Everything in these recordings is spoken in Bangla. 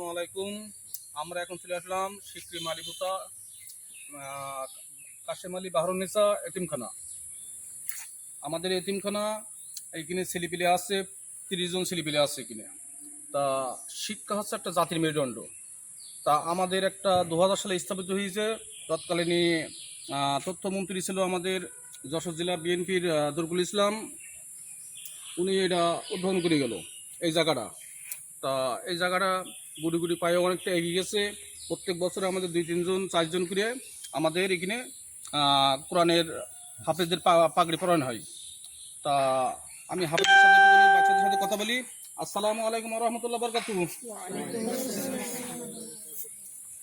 আসসালামু আলাইকুম। আমরা এখন চলে আসলাম সিকরি মালিপুতা কাশেম আলী বাহরুন্নেসা এতিমখানা। আমাদের এতিমখানা এইখানে ছেলেপিলে আছে, 30 জন ছেলেপিলে আছে এখানে। তা শিক্ষা হচ্ছে একটা জাতির মেরুদণ্ড। তা আমাদের একটা 2000 সালে স্থাপিত হয়েছে। তৎকালীন তথ্যমন্ত্রী ছিল আমাদের যশোর জেলা বিএনপির দরকুল ইসলাম। উনি এটা উদ্বোধন করে গেল এই জায়গাটা। তা এই জায়গাটা গুড়ি গুড়ি পায়ে অনেকটা এগিয়ে গেছে। প্রত্যেক বছরে আমাদের 2-3 জন 4 জন করে আমাদের এখানে কোরআনের হাফেজদের পাগড়ি পরানো হয়। তা আমি হাফেজের সাথে বাচ্চাদের সাথে কথা বলি। আসসালামু আলাইকুম ওয়া রাহমাতুল্লাহি ওয়া বারাকাতুহু।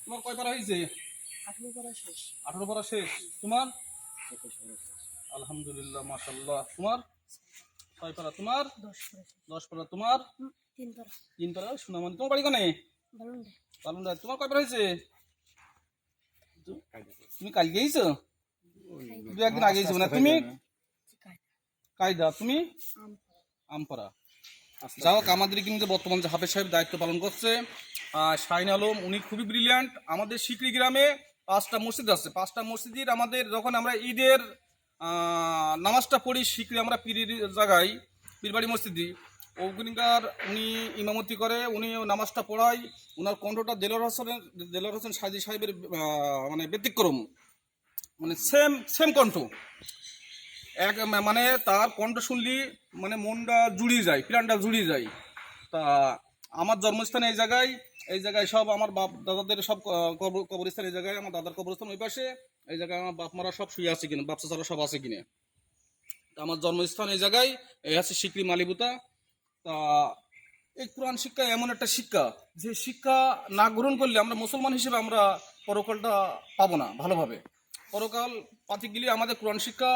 তোমার কয় পারা হয়েছে? 18 পারা শেষ। তোমার? আলহামদুলিল্লাহ, মাশাআল্লাহ। তোমার কয় পারা? তোমার 10 পারা। তোমার 3 পারা। সোনামণি, তোমার বাড়ি কোনে? বালুন্ডা। তোমার কয় পারা হয়েছে? তুমি কাল গিয়েছো? 2 একদিন আগে গেছো না? তুমি কায়দা, তুমি আমপাড়া। যাই হোক, আমাদের কিন্তু বর্তমান যে হাফেজ সাহেব দায়িত্ব পালন করছে শাহিন আলম, উনি খুবই ব্রিলিয়ান্ট। আমাদের সিকরি গ্রামে 5টা মসজিদ আছে। 5টা মসজিদের আমাদের যখন আমরা ঈদের নামাজটা পড়ি সিকরি, আমরা পীরের জায়গায় পীরবাড়ি মসজিদে, ওখানকার উনি ইমামতি করে, উনি নামাজটা পড়ায়। ওনার কণ্ঠটা দেলোয়ার হোসেন সাজি সাহেবের মানে ব্যতিক্রম, মানে সেম কণ্ঠ এক, মানে তার কণ্ঠ শুনলি মানে মনটা জুড়িয়ে যায়, প্রাণটা জুড়িয়ে যায়। তা আমার জন্মস্থান এই জায়গায় সব আমার বাপ দাদাদের সব কবরস্থান এই জায়গায়। আমার দাদার কবরস্থান ওই পাশে। এই জায়গায় আমার বাপ মারা সব শুয়ে আছে কিনে, বাপ চাচারা সব আছে কিনে। তা আমার জন্মস্থান এই জায়গায়। এই আছে সিকরি মালিপুতা। তা এই কোরআন শিক্ষা এমন একটা শিক্ষা, যে শিক্ষা না গ্রহণ করলে আমরা মুসলমান হিসেবে আমরা পরকালটা পাবো না ভালোভাবে। পরকাল পাতে গেলে আমাদের কোরআন শিক্ষা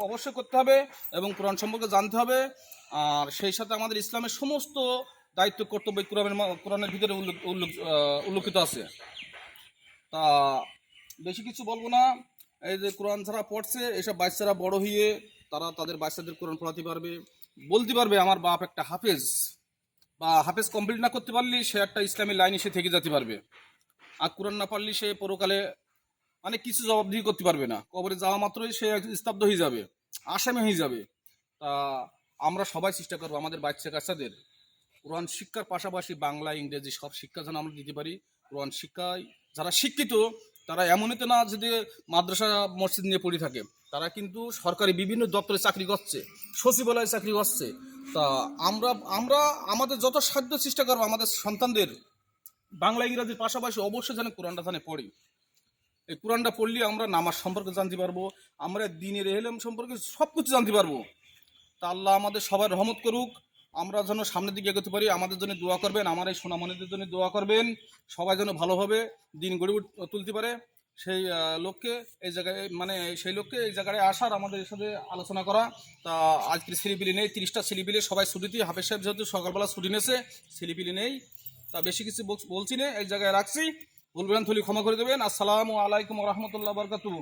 অবশ্যই করতে হবে এবং কোরআন সম্পর্কে জানতে হবে। আর সেই সাথে আমাদের ইসলামের সমস্ত দায়িত্ব কর্তব্য কোরআনের ভিতরে উল্লেখিত আছে। তা বেশি কিছু বলবো না। এই যে কোরআন যারা পড়ছে, এসব বাচ্চারা বড় হয়ে তারা তাদের বাচ্চাদের কোরআন পড়াতে পারবে, বলতে পারবে আমার বাপ একটা হাফেজ, বা হাফেজ কমপ্লিট না করতে পারলে সে একটা ইসলামের লাইনে সে থেকে যেতে পারবে। আর কোরআন না পারলে সে পরকালে মানে কিছু জবাবদিহি করতে পারবে না। কবরে যাওয়া মাত্রই সে স্তব্ধ হয়ে যাবে, আসামি হয়ে যাবে। তা আমরা সবাই চেষ্টা করবো আমাদের বাচ্চা কাচ্চাদের কোরআন শিক্ষার পাশাপাশি বাংলা ইংরেজি সব শিক্ষা যেন আমরা দিতে পারি। কোরআন শিক্ষায় যারা শিক্ষিত তারা এমনই তো না যদি মাদ্রাসা মসজিদ নিয়ে পড়ে থাকে, তারা কিন্তু সরকারি বিভিন্ন দপ্তরে চাকরি করছে, সচিবালয়ে চাকরি করছে। তা আমরা আমরা আমাদের যত সাধ্য চেষ্টা করবো আমাদের সন্তানদের বাংলা ইংরাজির পাশাপাশি অবশ্যই যেন কোরআনটা জানে পড়ি। এই কোরআনটা পড়লে আমরা নামাজ সম্পর্কে জানতে পারবো, আমরা দ্বীনের এলেম সম্পর্কে সব কিছু জানতে পারবো। তা আল্লাহ আমাদের সবার রহমত করুক, আমরা যেন সামনের দিকে এগোতে পারি। আমাদের জন্য দোয়া করবেন, আমার এই সোনামণিদের জন্য দোয়া করবেন। সবাই যেন ভালোভাবে দিন গড়ে তুলতে পারে, সেই লক্ষ্যে এই জায়গায় মানে সেই লক্ষ্যে এই জায়গায় আসার আমাদের সাথে আলোচনা করা। তা আজকের ছেলেপিলি নেই, 30টা ছেলেপিলি সবাই ছুটিতে। হাফেজ সাহেব যেহেতু সকালবেলা ছুটি নিয়েছে, ছেলেপিলি নেই। তা বেশি কিছু বলছি না, এই জায়গায় রাখছি। ভুলভ্রান্তি হলে ক্ষমা করে দেবেন। আসসালামু আলাইকুম ওয়া রাহমাতুল্লাহি ওয়া বারাকাতুহু।